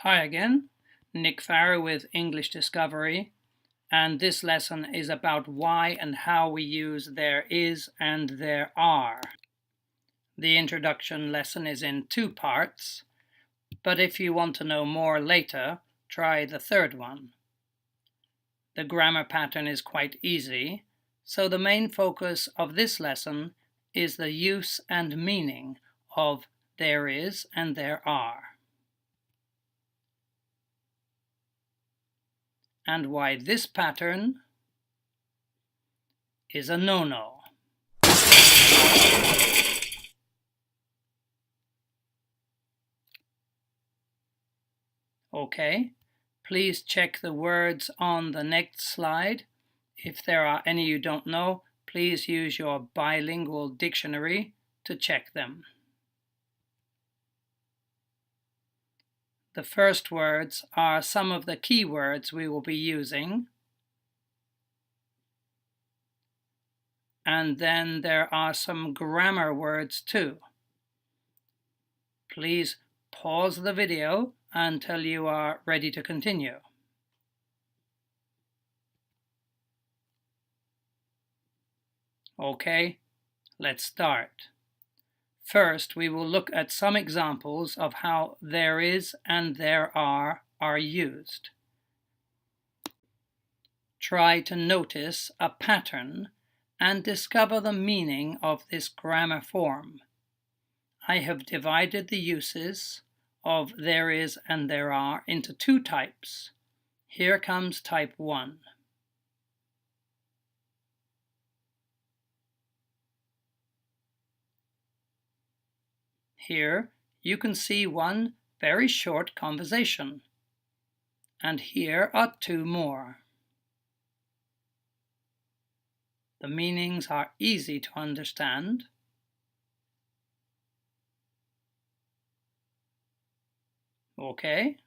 Hi again, Nick Farrow with English Discovery, and this lesson is about why and how we use there is and there are. The introduction lesson is in two parts, but if you want to know more later, try the third one. The grammar pattern is quite easy, so the main focus of this lesson is the use and meaning of there is and there are, and why this pattern is a no-no. Okay, please check the words on the next slide. If there are any you don't know, please use your bilingual dictionary to check them. The first words are some of the key words we will be using. And then there are some grammar words too. Please pause the video until you are ready to continue. Okay, let's start. First, we will look at some examples of how there is and there are used. Try to notice a pattern and discover the meaning of this grammar form. I have divided the uses of there is and there are into two types. Here comes type 1. Here you can see one very short conversation, and here are two more. The meanings are easy to understand. Okay.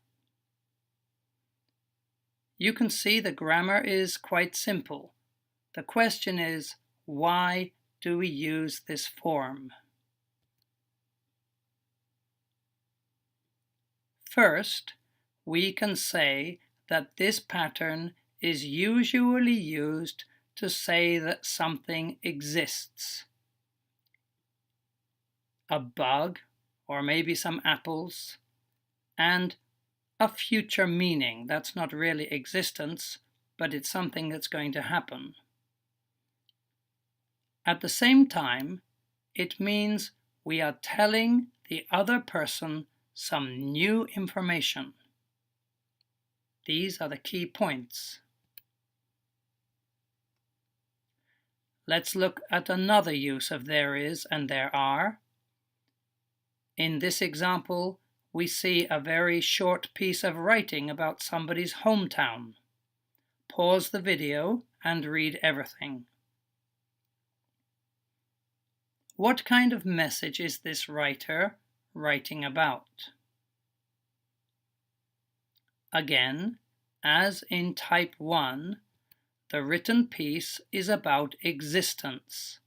You can see the grammar is quite simple. The question is, why do we use this form? First, we can say that this pattern is usually used to say that something exists. A bug, or maybe some apples, and a future meaning. That's not really existence, but it's something that's going to happen. At the same time, it means we are telling the other person some new information. These are the key points. Let's look at another use of there is and there are. In this example, we see a very short piece of writing about somebody's hometown. Pause the video and read everything. What kind of message is this writer writing about? Again, as in type 1, the written piece is about existence,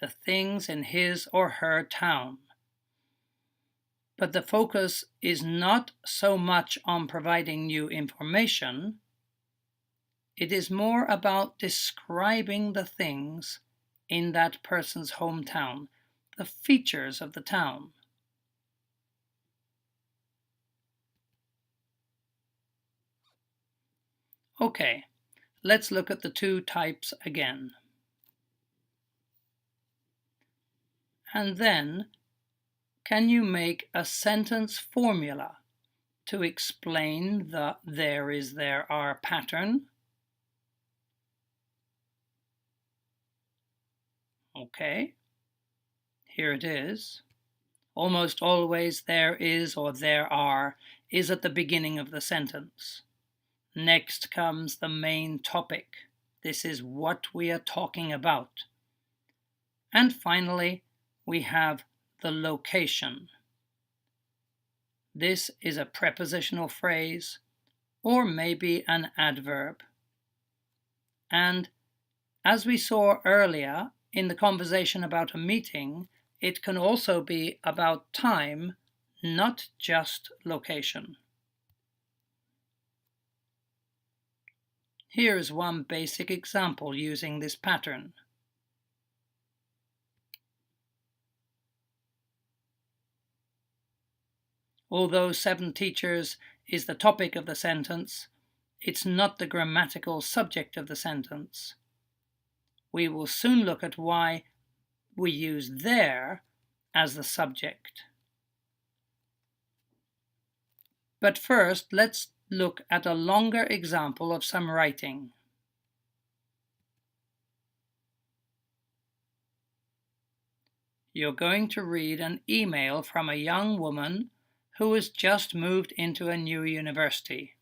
the things in his or her town. But the focus is not so much on providing new information. It is more about describing the things in that person's hometown, the features of the town. Okay, let's look at the two types again. And then, can you make a sentence formula to explain the there is, there are pattern? Okay, here it is. Almost always there is or there are is at the beginning of the sentence. Next comes the main topic. This is what we are talking about. And finally, we have the location. This is a prepositional phrase or maybe an adverb. And as we saw earlier in the conversation about a meeting, it can also be about time, not just location. Here is one basic example using this pattern. Although 7 teachers is the topic of the sentence, it's not the grammatical subject of the sentence. We will soon look at why we use there as the subject. But first, let's look at a longer example of some writing. You're going to read an email from a young woman who has just moved into a new university.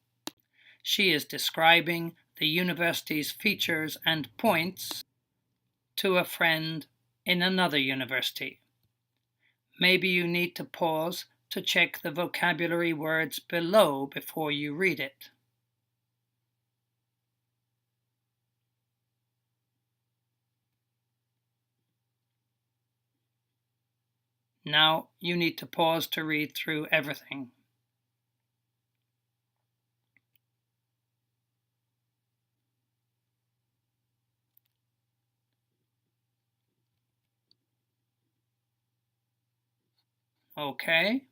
She is describing the university's features and points to a friend in another university. Maybe you need to pause to check the vocabulary words below before you read it. Now you need to pause to read through everything. Okay.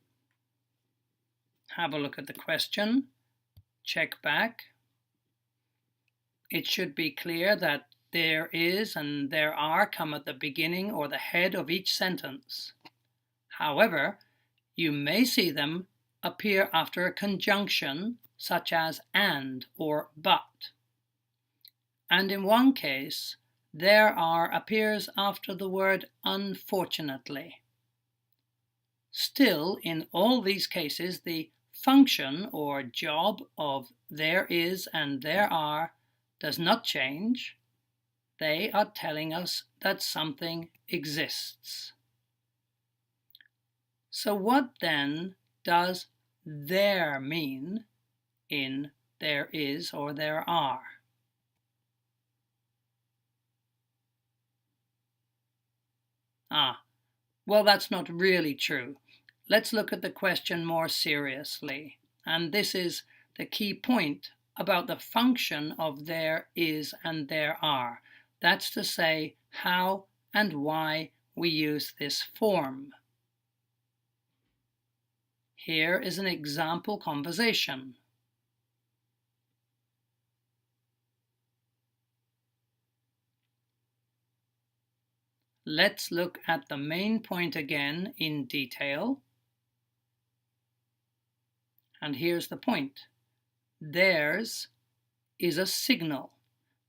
Have a look at the question. Check back. It should be clear that there is and there are come at the beginning or the head of each sentence. However, you may see them appear after a conjunction such as and or but. And in one case, there are appears after the word unfortunately. Still, in all these cases, the function or job of there is and there are does not change. They are telling us that something exists. So what then does there mean in there is or there are? Well, that's not really true. Let's look at the question more seriously. And this is the key point about the function of there is and there are. That's to say, how and why we use this form. Here is an example conversation. Let's look at the main point again in detail. And here's the point. Theirs is a signal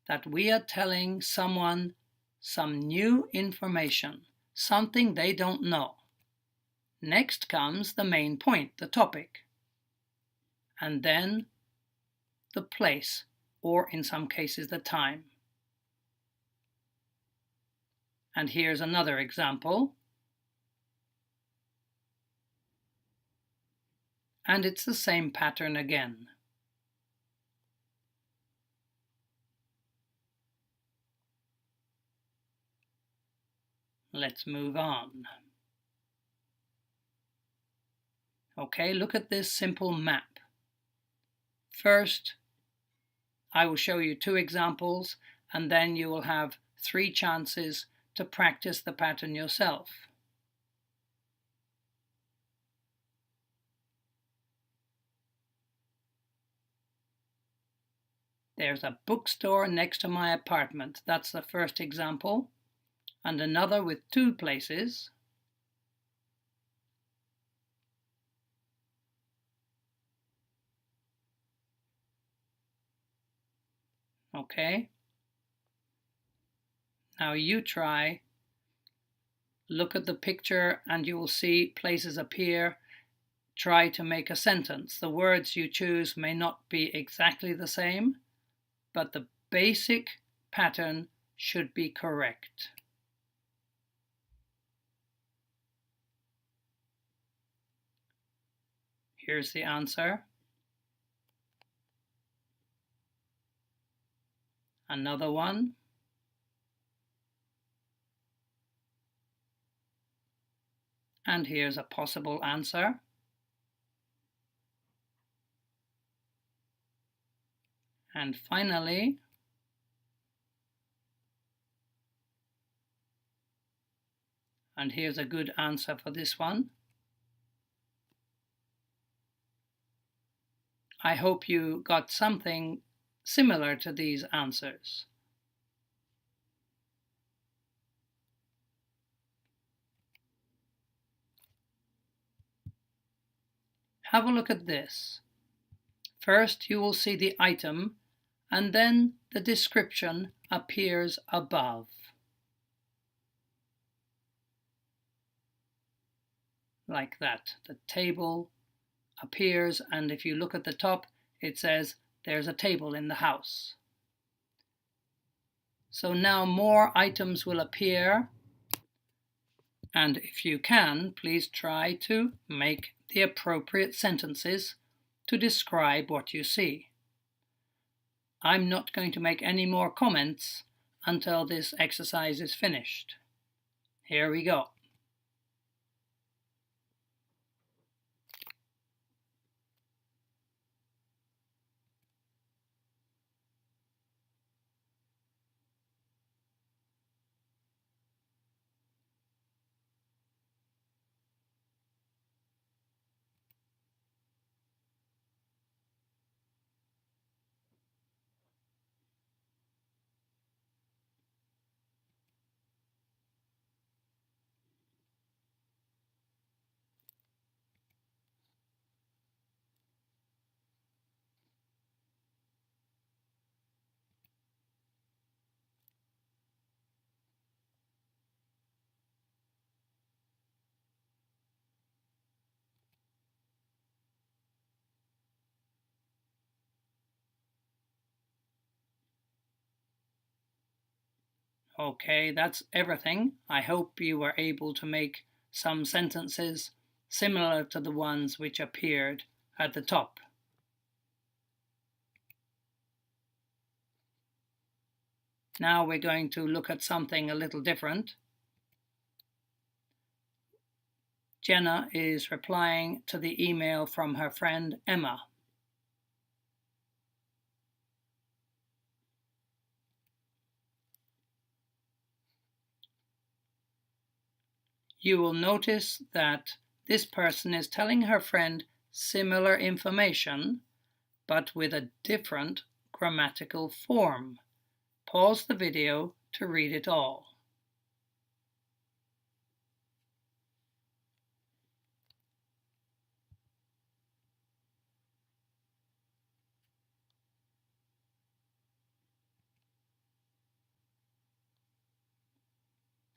that we are telling someone some new information, something they don't know. Next comes the main point, the topic, and then the place, or in some cases the time. And here's another example. And it's the same pattern again. Let's move on. Okay, look at this simple map. First, I will show you 2 examples, and then you will have 3 chances to practice the pattern yourself. There's a bookstore next to my apartment. That's the first example. And another with 2 places. Okay. Now you try. Look at the picture and you will see places appear. Try to make a sentence. The words you choose may not be exactly the same, but the basic pattern should be correct. Here's the answer. Another one. And here's a possible answer. And finally, and here's a good answer for this one. I hope you got something similar to these answers. Have a look at this. First, you will see the item, and then the description appears above. Like that. The table appears, and if you look at the top, it says there's a table in the house. So now more items will appear, and if you can, please try to make the appropriate sentences to describe what you see. I'm not going to make any more comments until this exercise is finished. Here we go. Okay, that's everything. I hope you were able to make some sentences similar to the ones which appeared at the top. Now we're going to look at something a little different. Jenna is replying to the email from her friend Emma. You will notice that this person is telling her friend similar information, but with a different grammatical form. Pause the video to read it all.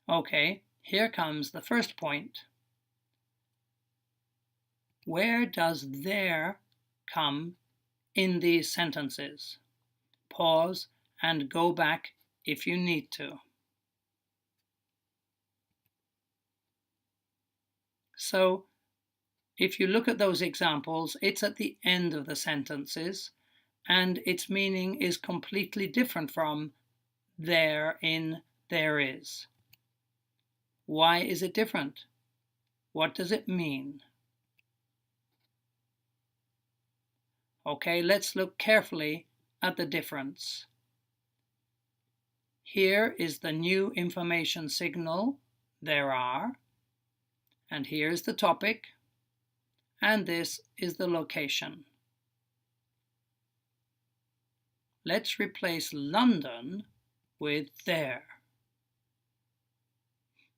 Okay, here comes the first point. Where does there come in these sentences? Pause and go back if you need to. So, if you look at those examples, it's at the end of the sentences, and its meaning is completely different from there in there is. Why is it different? What does it mean? Okay, let's look carefully at the difference. Here is the new information signal, there are, and here's the topic, and this is the location. Let's replace London with there.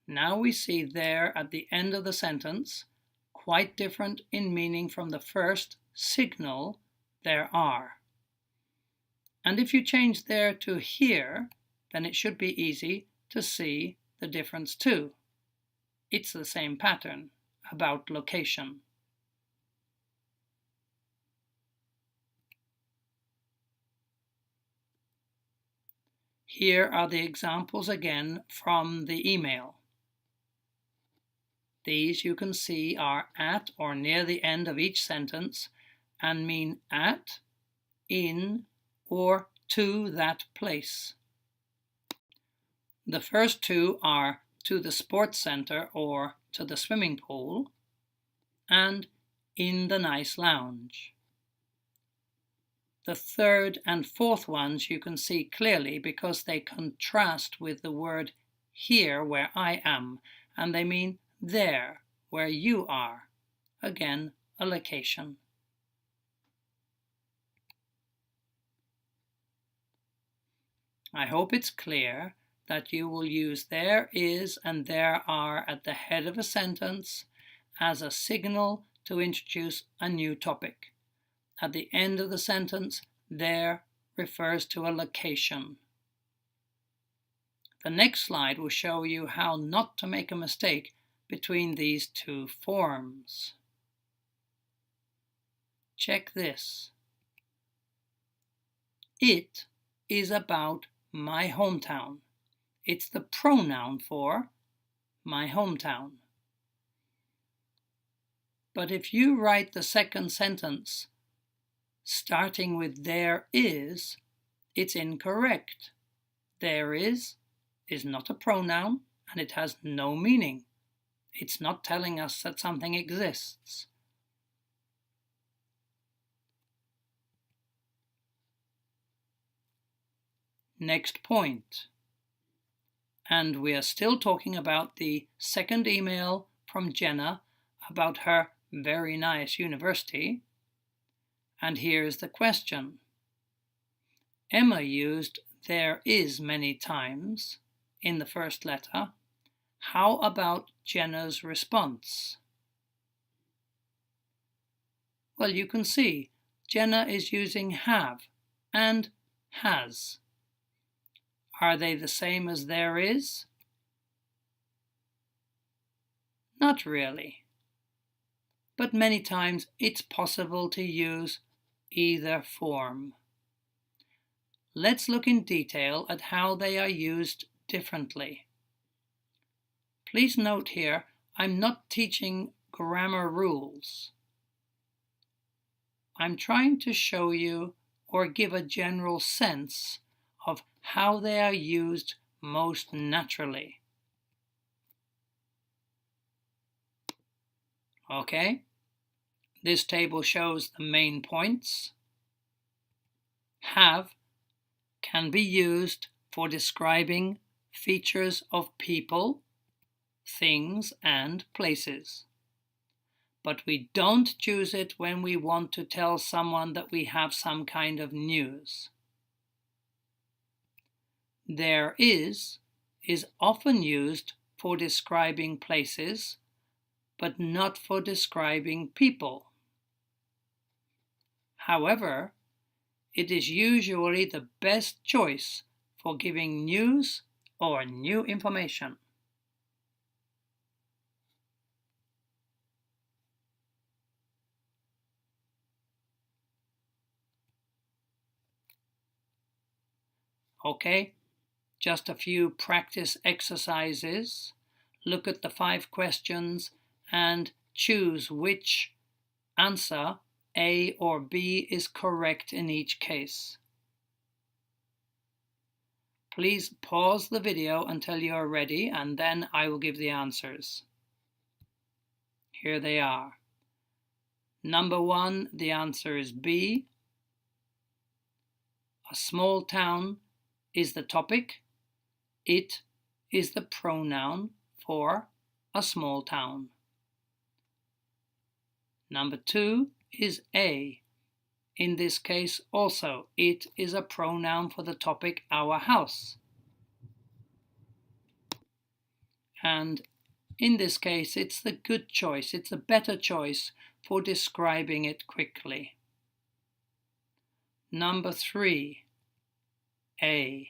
Now we see there at the end of the sentence, quite different in meaning from the first signal, there are. And if you change there to here, then it should be easy to see the difference too. It's the same pattern about location. Here are the examples again from the email. These you can see are at or near the end of each sentence and mean at, in, or to that place. The first two are to the sports center or to the swimming pool, and in the nice lounge. The third and fourth ones you can see clearly because they contrast with the word here where I am, and they mean there where you are. Again, a location. I hope it's clear that you will use there is and there are at the head of a sentence as a signal to introduce a new topic. At the end of the sentence, there refers to a location. The next slide will show you how not to make a mistake between these two forms. Check this. It is about my hometown. It's the pronoun for my hometown. But if you write the second sentence starting with there is, it's incorrect. There is not a pronoun and it has no meaning. It's not telling us that something exists. Next point. And we are still talking about the second email from Jenna about her very nice university. And here's the question. Emma used there is many times in the first letter. How about Jenna's response? Well, you can see Jenna is using have and has. Are they the same as there is? Not really. But many times it's possible to use either form. Let's look in detail at how they are used differently. Please note here, I'm not teaching grammar rules. I'm trying to show you or give a general sense of how they are used most naturally. Okay, this table shows the main points. Have can be used for describing features of people, things, and places. But we don't choose it when we want to tell someone that we have some kind of news. There is often used for describing places, but not for describing people. However, it is usually the best choice for giving news or new information. Okay, just a few practice exercises. Look at the 5 questions and choose which answer, A or B, is correct in each case. Please pause the video until you are ready and then I will give the answers. Here they are. Number 1, the answer is B. A small town is the topic. It is the pronoun for a small town. Number 2 is A. In this case also, it is a pronoun for the topic our house. And in this case, it's the good choice, it's a better choice for describing it quickly. Number 3, A.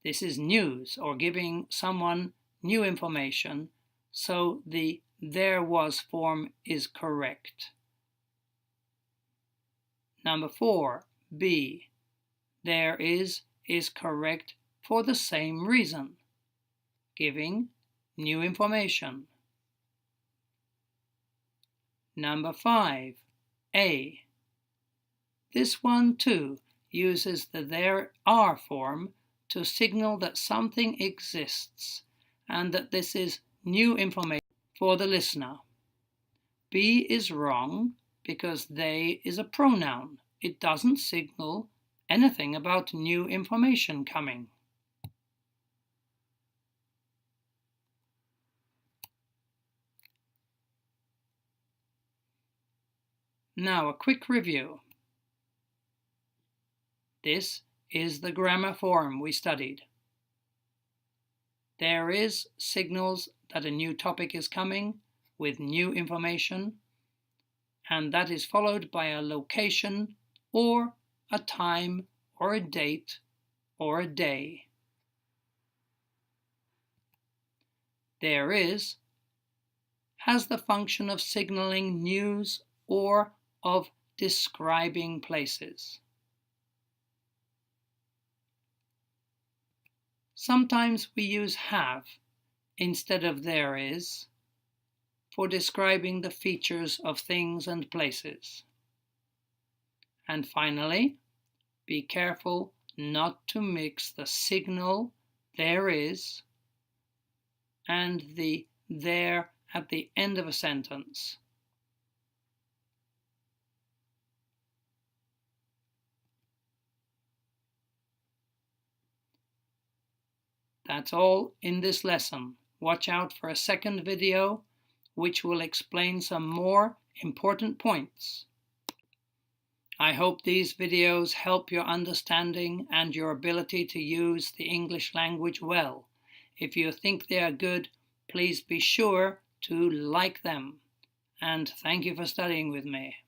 This is news or giving someone new information, so the there was form is correct. Number 4, B. There is correct for the same reason, giving new information. Number 5, A. This one too uses the there are form to signal that something exists and that this is new information for the listener. B is wrong because they is a pronoun. it doesn't signal anything about new information coming. Now a quick review. This is the grammar form we studied. There is signals that a new topic is coming with new information, and that is followed by a location or a time or a date or a day. There is has the function of signaling news or of describing places. Sometimes we use have instead of there is for describing the features of things and places. And finally, be careful not to mix the signal there is and the there at the end of a sentence. That's all in this lesson. Watch out for a second video which will explain some more important points. I hope these videos help your understanding and your ability to use the English language well. If you think they are good, please be sure to like them. And thank you for studying with me.